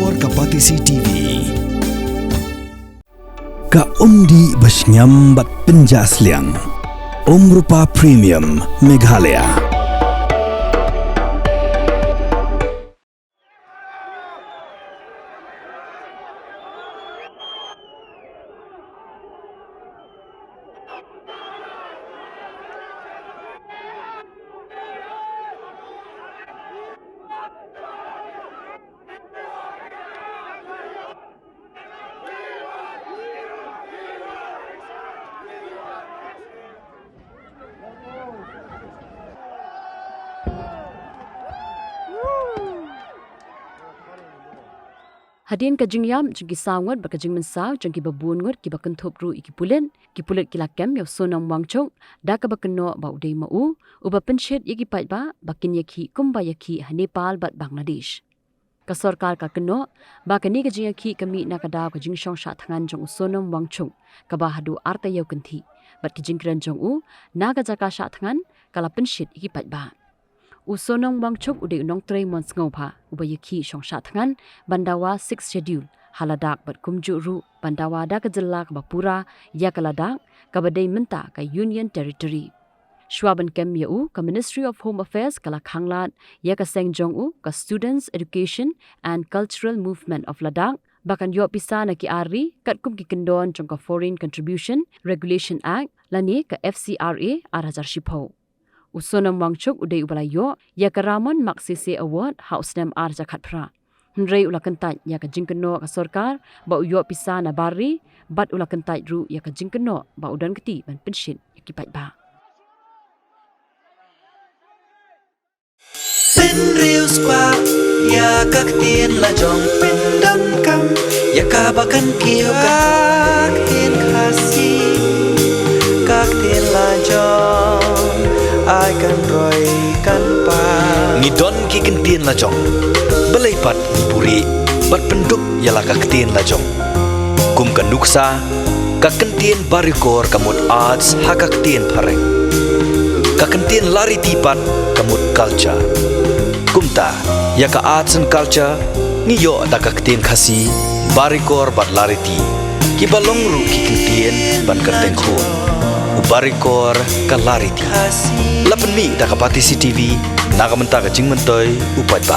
kor kapatisi TV. Ka undi basnyam bat penjasliang. Rupa Premium Meghalaya. Hadian ka Jingïap jengki sangot ba ka jing mensaw jengki babun ngot ki ba kenthop ru iki pulen ki pulet ki lakem yo Sonam Wangchuk da ka ba keno ba udai mau u ba penchet iki pai ba bakin yakhi kumba yakhi ha Nepal bat Bangladesh ka sarkar ka keno ba ka ni ka jing yakhi kami na ka daw ka jing shong sha thangan jong Sonam Wangchuk ka ba hadu arta yau kanthi bat ki jing kran jong u na ka jaka sha thangan kala penchet iki pai ba Sonam Wangchuk udah unong tray months ngopha ubayaki shong sha thangan bandawa 6 schedule Ladakh bat kumju ru bandawa da ka jilla ka bapura ya ka Ladakh ka badai menta ka Union Territory Shwaban kem ya u ka Ministry of Home Affairs kala khanglat ya ka Sengjong u ka Students Education and Cultural Movement of Ladakh bakan yo pisa na ki ari kat kum ki kendon jong ka Foreign Contribution Regulation Act lani ka FCRA arajar shipho Sonam Wangchuk udai ubalayo ya karamon maksisi award house nam arja khatphra Hnrei ulakantai ya ka jingkeno ka sarkar ba uyo pisa na bari bat ulakantai ru ya ka jingkeno ba udan keti ban penshin ki pai ba Briew squad ya các tiên là dòng pin đâm cam ya ka bakan kiêu các tiên khasi các tiên là dòng ai kan roi kan pa ni don ki kan tien la jong belai pat puri bat penduk yala ka tien la jong kum kan nuksa ka kan tien barikor kamut arts ha ka tien phareng ka kan tien lari tipat kamut culture kumta ya ka arts and culture ni yo da ka tien khasi barikor bat lari ti ki balong ru ki kan tien ban ka teng khon Barikor kalariti lapan mi da kapati CTV nakamenta ka jingmentoi upat ba